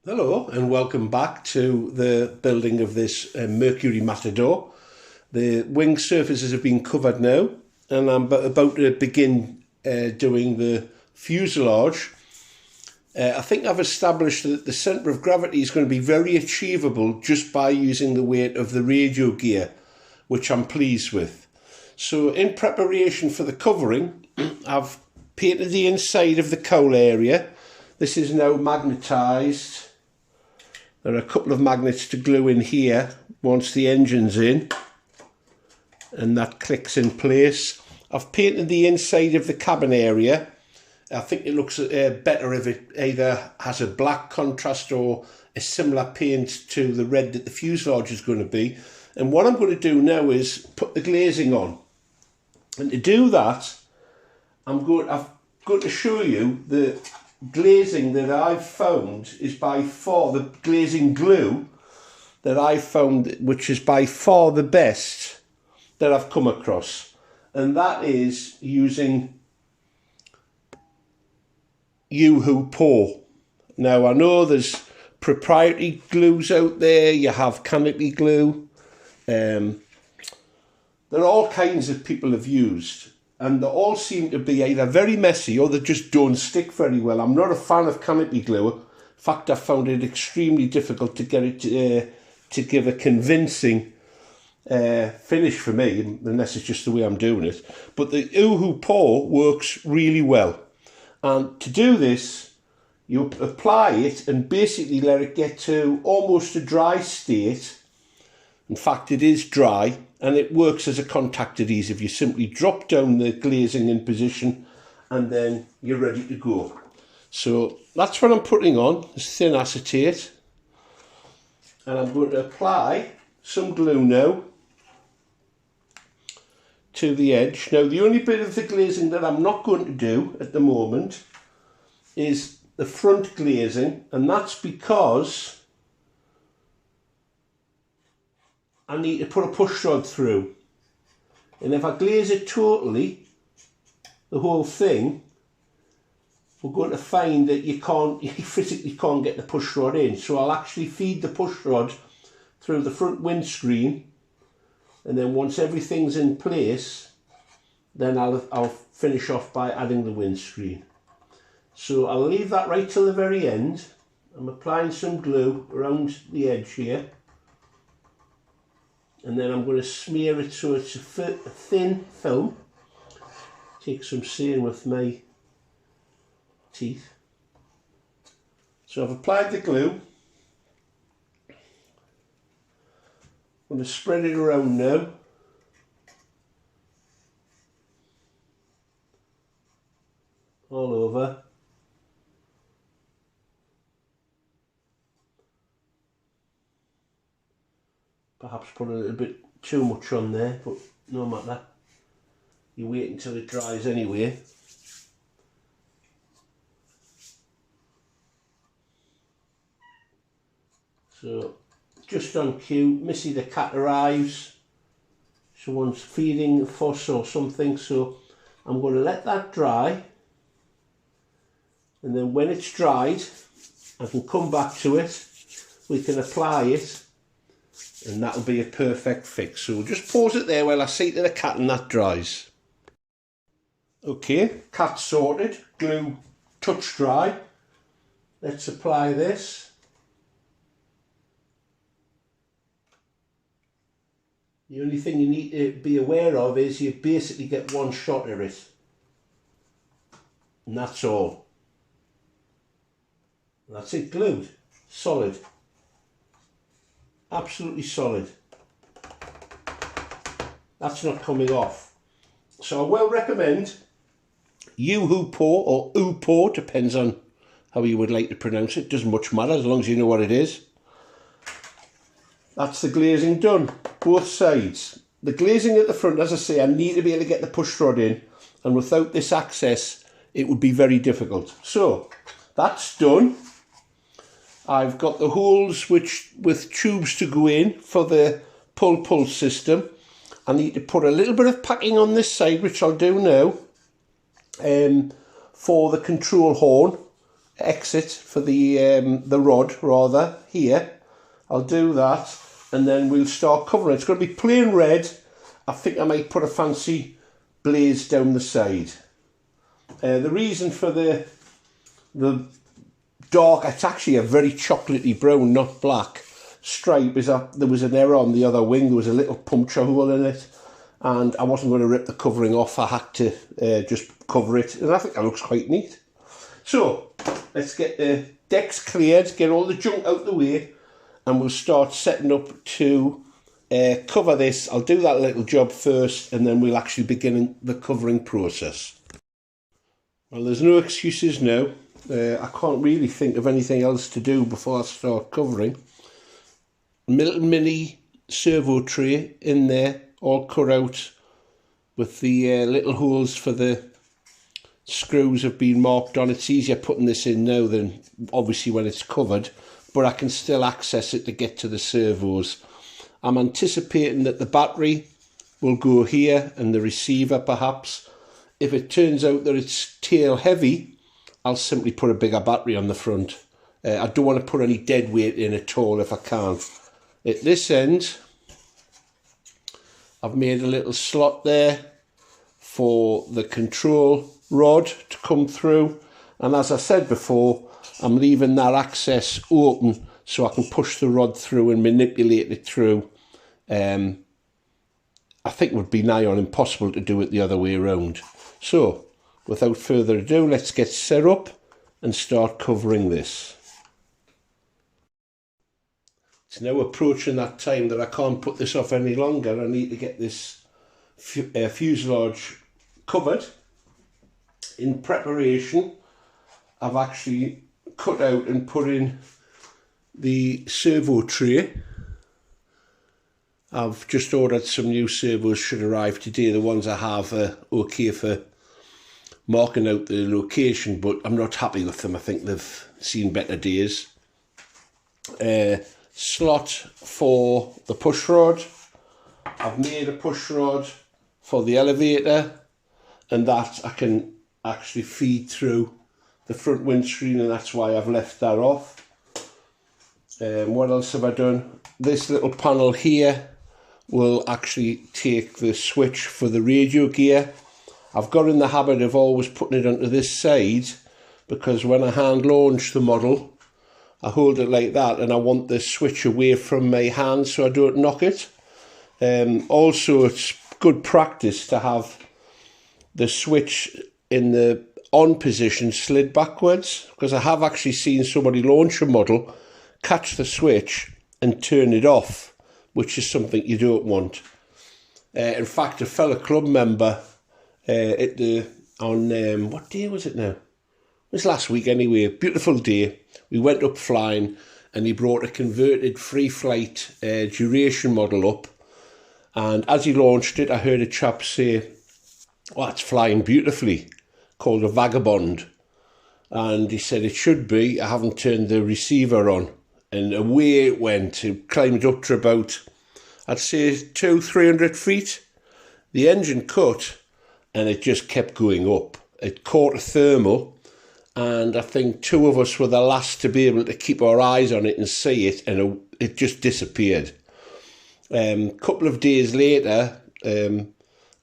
Hello and welcome back to the building of this Mercury Matador. The wing surfaces have been covered now and I'm about to begin doing the fuselage. I think I've established that the centre of gravity is going to be very achievable just by using the weight of the radio gear, which I'm pleased with. So in preparation for the covering, I've painted the inside of the cowl area. This is now magnetised. There are a couple of magnets to glue in here once the engine's in, and that clicks in place. I've painted the inside of the cabin area. I think it looks better if it either has a black contrast or a similar paint to the red that the fuselage is going to be. And what I'm going to do now is put the glazing on. And to do that, I'm going to show you the glazing that I've found is by far the glazing glue that I've found, which is by far the best that I've come across, and that is using UHU-POR. Now I know there's proprietary glues out there, you have canopy glue, there are all kinds of people have used, and they all seem to be either very messy or they just don't stick very well. I'm not a fan of canopy glue. In fact, I found it extremely difficult to get it to give a convincing finish for me, unless it's just the way I'm doing it. But the UHU-POR works really well. And to do this, you apply it and basically let it get to almost a dry state. In fact, it is dry, and it works as a contact adhesive. You simply drop down the glazing in position and then you're ready to go. So that's what I'm putting on, this thin acetate. And I'm going to apply some glue now to the edge. Now the only bit of the glazing that I'm not going to do at the moment is the front glazing, and that's because I need to put a push rod through, and if I glaze it totally, the whole thing, we're going to find that you physically can't get the push rod in. So I'll actually feed the push rod through the front windscreen, and then once everything's in place, then I'll finish off by adding the windscreen. So I'll leave that right till the very end. I'm applying some glue around the edge here. And then I'm going to smear it so it's a thin film. Take some sand with my teeth. So I've applied the glue. I'm going to spread it around now. All over. Perhaps put a little bit too much on there, but no matter. You wait until it dries anyway. So, just on cue, Missy the cat arrives. Someone's feeding a fuss or something, so I'm going to let that dry. And then when it's dried, I can come back to it. We can apply it. And that'll be a perfect fix. So we'll just pause it there while I see to the cat and that dries. Okay, cat sorted, glue touch dry. Let's apply this. The only thing you need to be aware of is you basically get one shot at it. And that's all. And that's it, glued, solid. Absolutely solid. That's not coming off. So I will recommend UHU-POR or UPOR, depends on how you would like to pronounce it. Doesn't much matter as long as you know what it is. That's the glazing done, both sides. The glazing at the front, as I say, I need to be able to get the push rod in, and without this access it would be very difficult. So that's done. I've got the holes with tubes to go in for the pull system. I need to put a little bit of packing on this side, which I'll do now, for the control horn. exit for the rod rather here. I'll do that, and then we'll start covering it. It's going to be plain red. I think I might put a fancy blaze down the side. The reason for the dark, it's actually a very chocolatey brown, not black, stripe is that there was an error on the other wing. There was a little puncture hole in it, and I wasn't going to rip the covering off. I had to just cover it, and I think that looks quite neat. So let's get the decks cleared, get all the junk out the way, and we'll start setting up to cover this. I'll do that little job first, and then we'll actually begin the covering process. Well, there's no excuses now. I can't really think of anything else to do before I start covering. Little mini servo tray in there, all cut out with the little holes for the screws have been marked on. It's easier putting this in now than obviously when it's covered, but I can still access it to get to the servos. I'm anticipating that the battery will go here and the receiver perhaps. If it turns out that it's tail heavy, I'll simply put a bigger battery on the front. I don't want to put any dead weight in at all if I can. At this end, I've made a little slot there for the control rod to come through, and as I said before, I'm leaving that access open so I can push the rod through and manipulate it through. I think it would be nigh on impossible to do it the other way around. So without further ado, let's get set up and start covering this. It's now approaching that time that I can't put this off any longer. I need to get this fuselage covered. In preparation, I've actually cut out and put in the servo tray. I've just ordered some new servos, should arrive today. The ones I have are okay for marking out the location, but I'm not happy with them. I think they've seen better days. Slot for the push rod. I've made a push rod for the elevator, and that I can actually feed through the front windscreen, and that's why I've left that off. What else have I done? This little panel here will actually take the switch for the radio gear. I've got in the habit of always putting it onto this side, because when I hand launch the model, I hold it like that and I want the switch away from my hand so I don't knock it. Also, it's good practice to have the switch in the on position slid backwards, because I have actually seen somebody launch a model, catch the switch and turn it off, which is something you don't want. In fact, a fellow club member on what day was it now? It was last week anyway, a beautiful day. We went up flying and he brought a converted free flight duration model up, and as he launched it I heard a chap say, "Oh, it's flying beautifully," called a Vagabond, and he said it should be, I haven't turned the receiver on, and away it went. It climbed up to about, I'd say 200-300 feet. The engine cut and it just kept going up. It caught a thermal, and I think two of us were the last to be able to keep our eyes on it and see it, and it just disappeared. Couple of days later,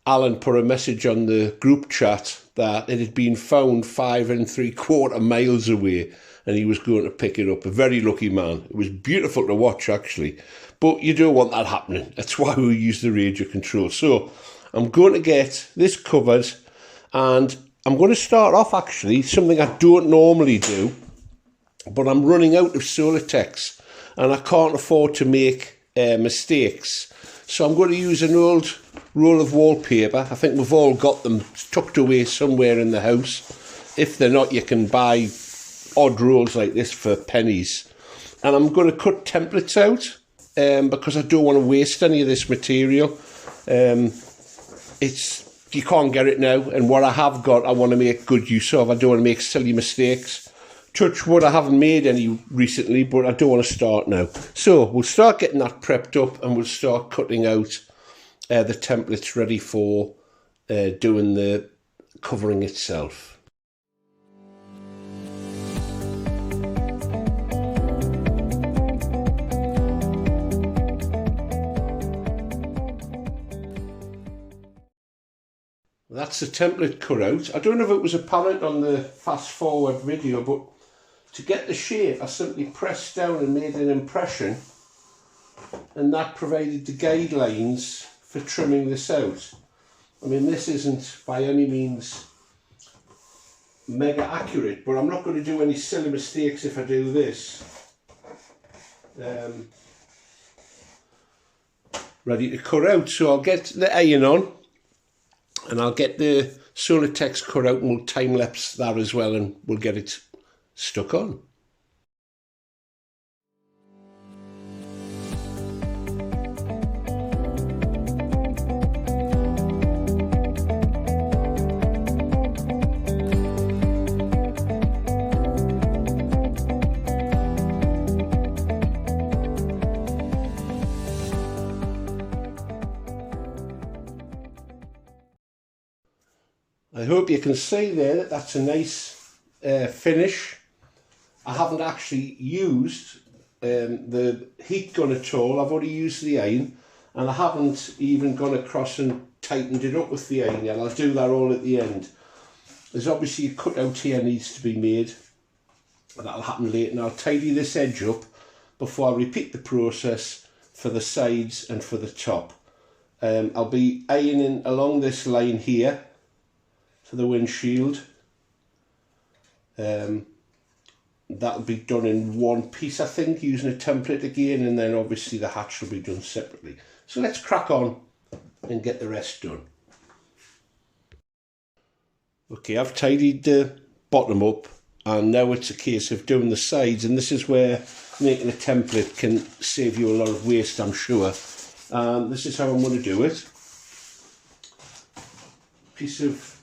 Alan put a message on the group chat that it had been found 5 3/4 miles away, and he was going to pick it up. A very lucky man. It was beautiful to watch, actually, but you don't want that happening. That's why we use the radio control. So I'm going to get this covered, and I'm going to start off actually something I don't normally do, but I'm running out of Solatex and I can't afford to make mistakes. So I'm going to use an old roll of wallpaper. I think we've all got them tucked away somewhere in the house. If they're not, you can buy odd rolls like this for pennies. And I'm going to cut templates out because I don't want to waste any of this material. You can't get it now, and what I have got I want to make good use of. I don't want to make silly mistakes. Touch wood, I haven't made any recently, but I don't want to start now. So we'll start getting that prepped up, and we'll start cutting out the templates ready for doing the covering itself. That's the template cut out. I don't know if it was apparent on the fast forward video, but to get the shape I simply pressed down and made an impression, and that provided the guidelines for trimming this out. I mean, this isn't by any means mega accurate, but I'm not going to do any silly mistakes if I do this. Ready to cut out, so I'll get the iron on and I'll get the solar text cut out and we'll time lapse that as well and we'll get it stuck on. I hope you can see there that that's a nice finish. I haven't actually used the heat gun at all. I've only used the iron, and I haven't even gone across and tightened it up with the iron yet. I'll do that all at the end. There's obviously a cut out here needs to be made. That'll happen later, and I'll tidy this edge up before I repeat the process for the sides and for the top. I'll be ironing along this line here for the windshield. That'll be done in one piece, I think, using a template again, and then obviously the hatch will be done separately. So let's crack on and get the rest done. Okay, I've tidied the bottom up, and now it's a case of doing the sides, and this is where making a template can save you a lot of waste, I'm sure. This is how I'm going to do it. Piece of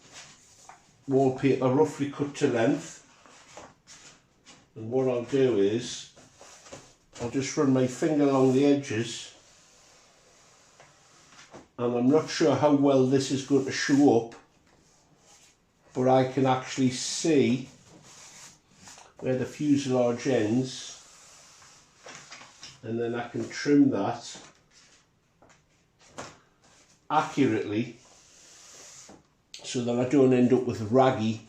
wallpaper roughly cut to length, and what I'll do is I'll just run my finger along the edges, and I'm not sure how well this is going to show up, but I can actually see where the fuselage ends, and then I can trim that accurately so that I don't end up with raggy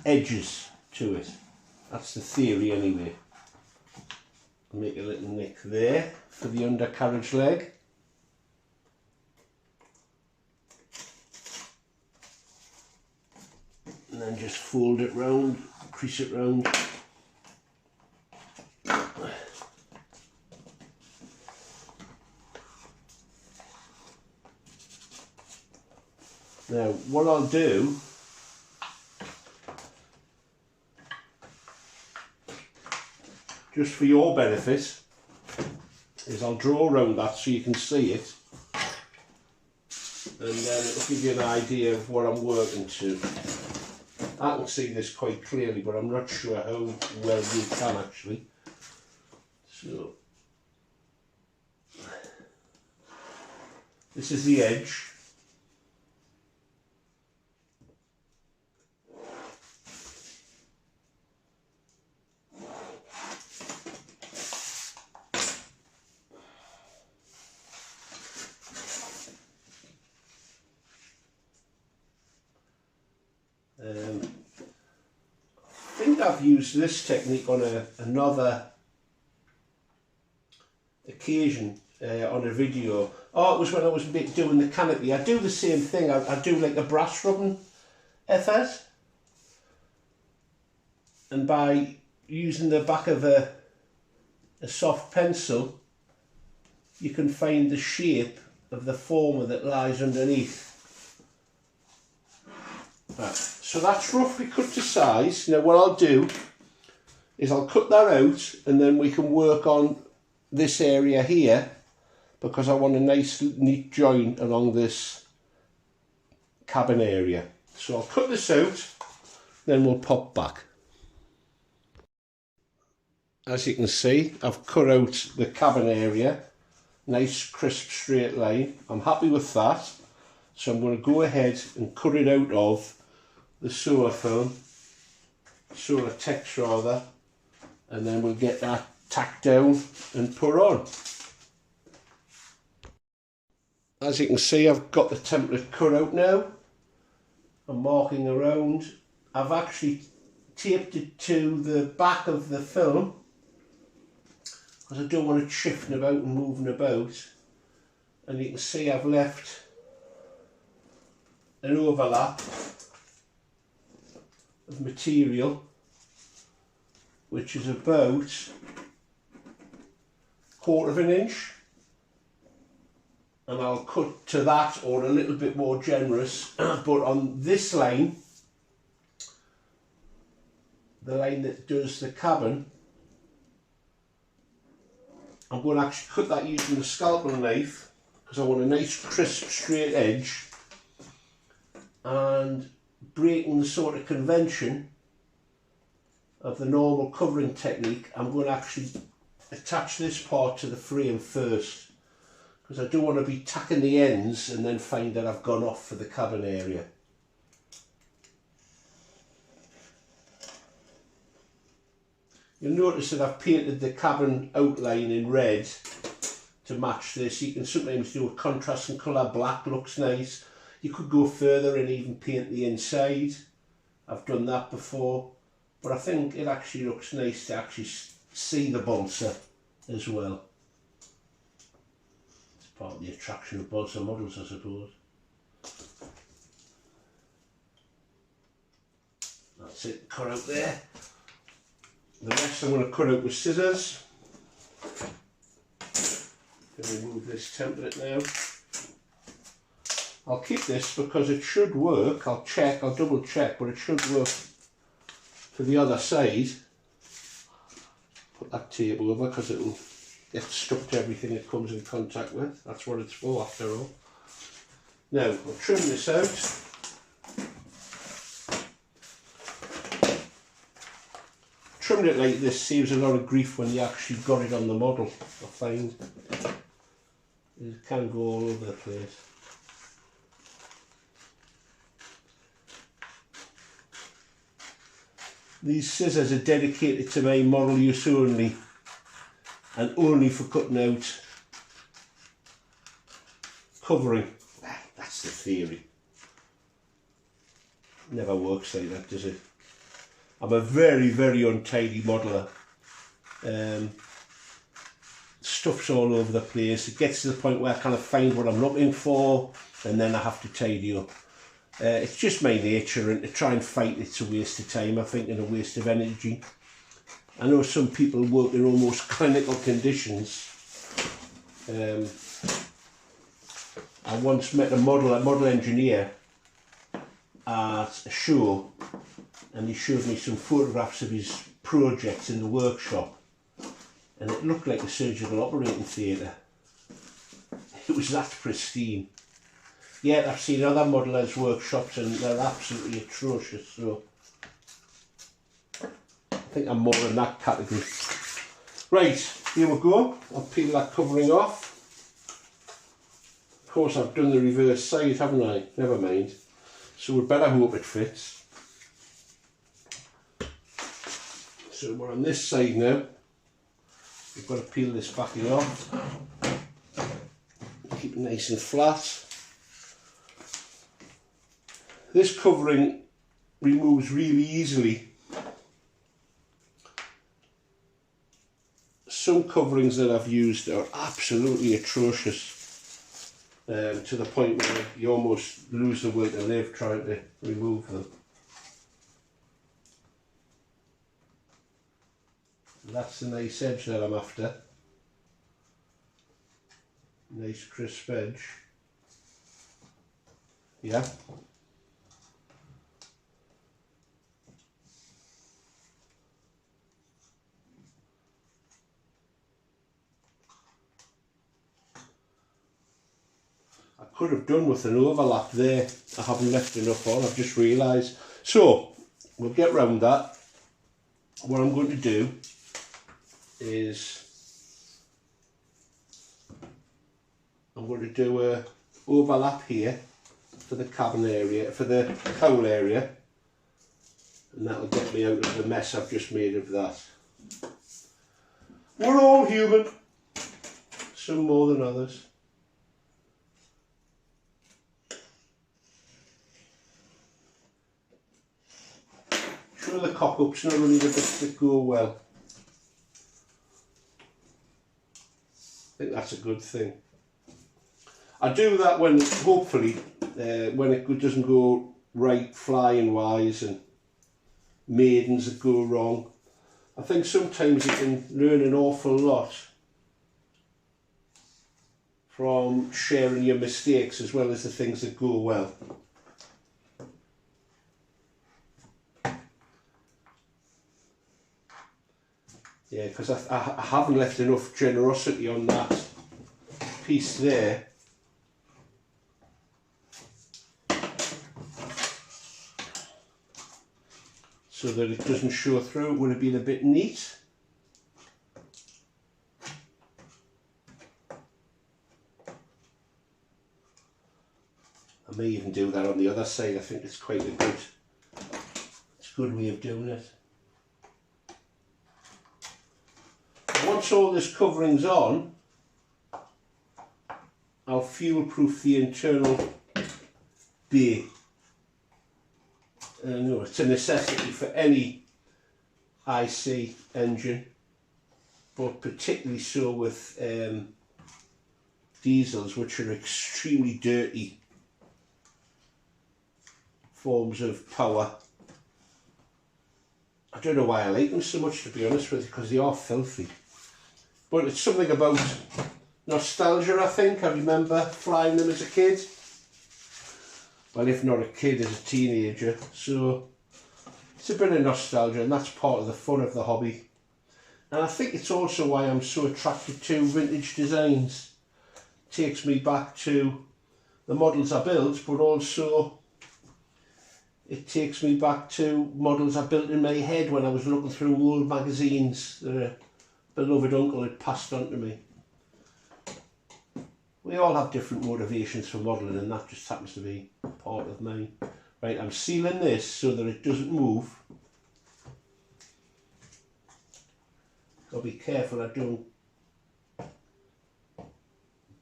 edges to it. That's the theory anyway. Make a little nick there for the undercarriage leg. And then just fold it round, crease it round. Now, what I'll do just for your benefit is I'll draw around that so you can see it, and then it'll give you an idea of what I'm working to. I can see this quite clearly, but I'm not sure how well you can actually. So this is the edge. I think I've used this technique on another occasion on a video. Oh, it was when I was doing the canopy. I do the same thing. I do like a brass rubbing effort, and by using the back of a soft pencil you can find the shape of the former that lies underneath. Right, so that's roughly cut to size. Now what I'll do is I'll cut that out, and then we can work on this area here, because I want a nice neat join along this cabin area. So I'll cut this out, then we'll pop back. As you can see, I've cut out the cabin area, nice crisp straight line. I'm happy with that, so I'm going to go ahead and cut it out of the solar text rather, and then we'll get that tacked down and put on. As you can see, I've got the template cut out now. I'm marking around. I've actually taped it to the back of the film because I don't want it shifting about and moving about. And you can see I've left an overlap of material which is about 1/4 of an inch, and I'll cut to that or a little bit more generous. But on this line, the line that does the cabin, I'm going to actually cut that using the scalpel knife because I want a nice crisp straight edge, and breaking the sort of convention of the normal covering technique, I'm going to actually attach this part to the frame first because I don't want to be tacking the ends and then find that I've gone off for the cabin area. You'll notice that I've painted the cabin outline in red to match this. You can sometimes do a contrasting colour, black looks nice. You could go further and even paint the inside. I've done that before, but I think it actually looks nice to actually see the balsa as well. It's part of the attraction of balsa models, I suppose. That's it, cut out there. The rest I'm going to cut out with scissors. Remove this template now. I'll keep this because it should work. I'll double check, but it should work for the other side. Put that tape over because it'll get stuck to everything it comes in contact with. That's what it's for after all. Now I'll trim this out. Trimmed it like this saves a lot of grief when you actually got it on the model. I find it can go all over the place. These scissors are dedicated to my model use only, and only for cutting out covering. That's the theory. Never works like that, does it? I'm a very, very untidy modeller. Stuff's all over the place. It gets to the point where I kind of find what I'm looking for and then I have to tidy up. It's just my nature, and to try and fight it's a waste of time, I think, and a waste of energy. I know some people work in almost clinical conditions. I once met a model engineer at a show, and he showed me some photographs of his projects in the workshop, and it looked like a surgical operating theatre. It was that pristine. Yet I've seen other modellers' workshops and they're absolutely atrocious, so I think I'm more in that category. Right, here we go. I'll peel that covering off. Of course I've done the reverse side, haven't I? Never mind. So we better hope it fits. So we're on this side now. We've got to peel this backing off. Keep it nice and flat. This covering removes really easily. Some coverings that I've used are absolutely atrocious, to the point where you almost lose the will to live trying to remove them. That's the nice edge that I'm after. Nice crisp edge. Yeah. I could have done with an overlap there. I haven't left enough on, I've just realised. So, we'll get round that. What I'm going to do is I'm going to do a overlap here for the cabin area, for the cowl area, and that'll get me out of the mess I've just made of that. We're all human, some more than others. Some of the cock-ups not only the bits that go well. I think that's a good thing. I do that when, hopefully, when it doesn't go right flying wise and maidens that go wrong. I think sometimes you can learn an awful lot from sharing your mistakes as well as the things that go well. Yeah, because I haven't left enough generosity on that piece there. So that it doesn't show through. It would have been a bit neat. I may even do that on the other side. I think it's quite a good way of doing it. Once all this covering's on, I'll fuel proof the internal bay. No, it's a necessity for any IC engine, but particularly so with diesels, which are extremely dirty forms of power. I don't know why I like them so much, to be honest with you, because they are filthy. But it's something about nostalgia, I think. I remember flying them as a kid. Well, if not a kid, as a teenager. So it's a bit of nostalgia, and that's part of the fun of the hobby. And I think it's also why I'm so attracted to vintage designs. It takes me back to the models I built, but also it takes me back to models I built in my head when I was looking through old magazines that a beloved uncle had passed on to me. We all have different motivations for modelling, and that just happens to be part of mine. Right, I'm sealing this so that it doesn't move. Gotta be careful I don't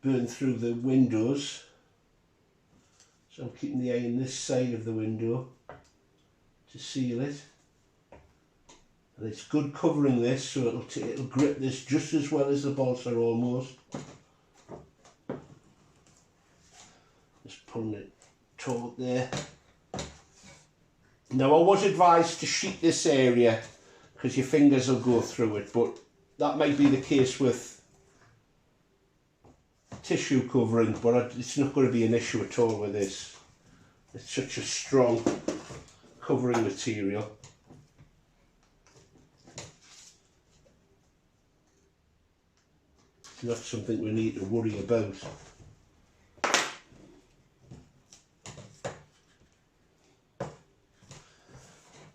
burn through the windows. So I'm keeping the eye on this side of the window to seal it. And it's good covering this, so it'll grip this just as well as the balsa almost. Just pulling it taut there. Now I was advised to sheet this area because your fingers will go through it, but that might be the case with tissue covering, but it's not going to be an issue at all with this. It's such a strong covering material. It's not something we need to worry about.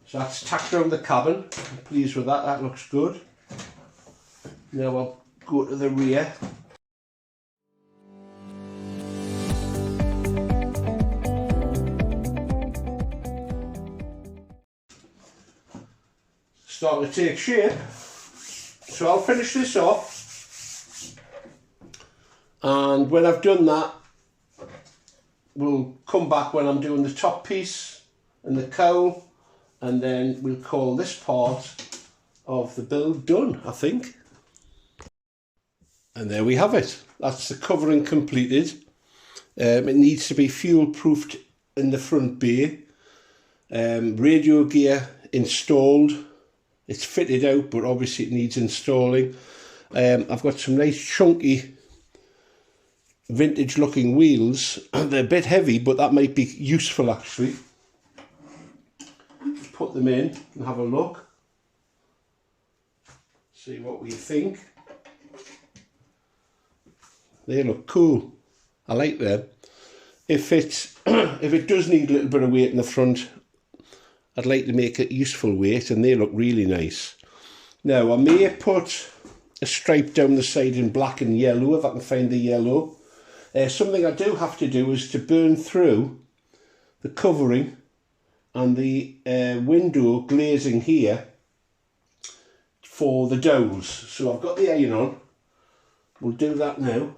So that's tacked around the cabin. I'm pleased with that, that looks good. Now I'll go to the rear. Starting to take shape. So I'll finish this off. And when I've done that, we'll come back when I'm doing the top piece and the cowl. And then we'll call this part of the build done, I think. And there we have it. That's the covering completed. It needs to be fuel proofed in the front bay. Radio gear installed. It's fitted out, but obviously it needs installing. I've got some nice chunky vintage looking wheels. They're a bit heavy, but that might be useful actually. Put them in and have a look, see what we think. They look cool. I like them. If it does need a little bit of weight in the front, I'd like to make it useful weight, and they look really nice. Now I may put a stripe down the side in black and yellow if I can find the yellow. Something I do have to do is to burn through the covering and the window glazing here for the dowels. So I've got the iron on. We'll do that now.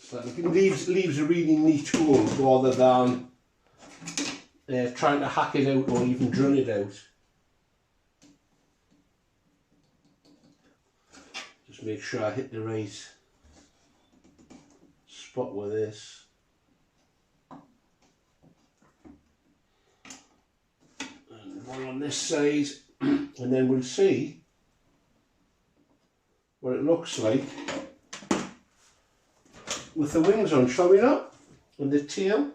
So it leaves a really neat hole rather than trying to hack it out or even drill it out. Just make sure I hit the right spot with this. And one on this side, and then we'll see what it looks like with the wings on, shall we not? And the tail.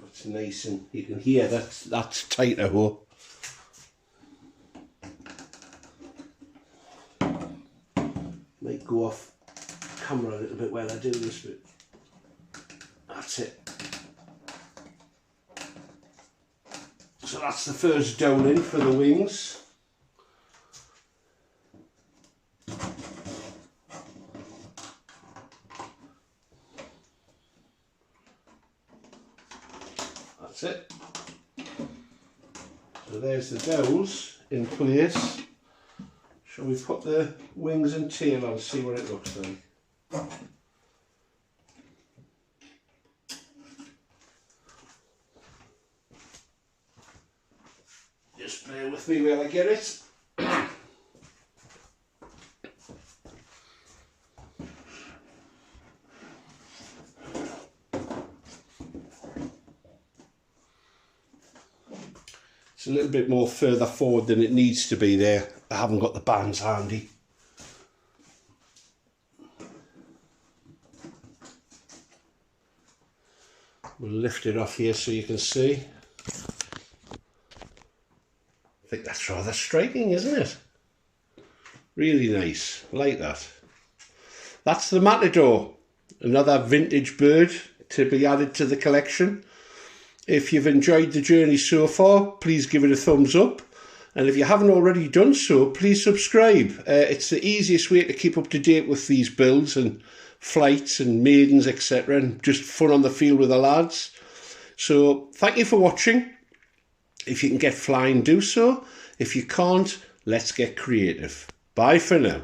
That's nice, and you can hear that's tighter, ho. Might go off camera a little bit while I do this, but that's it. So that's the first down in for the wings. That's it. So there's the dowels in place. Shall we put the wings and tail on and see what it looks like? Just bear with me while I get it. It's a little bit more further forward than it needs to be there. I haven't got the bands handy. We'll lift it off here so you can see. I think that's rather striking, isn't it? Really nice, like that. That's the Matador, another vintage bird to be added to the collection. If you've enjoyed the journey so far, please give it a thumbs up. And if you haven't already done so, please subscribe. It's the easiest way to keep up to date with these builds and flights and maidens, etc. And just fun on the field with the lads. So thank you for watching. If you can get flying, do so. If you can't, let's get creative. Bye for now.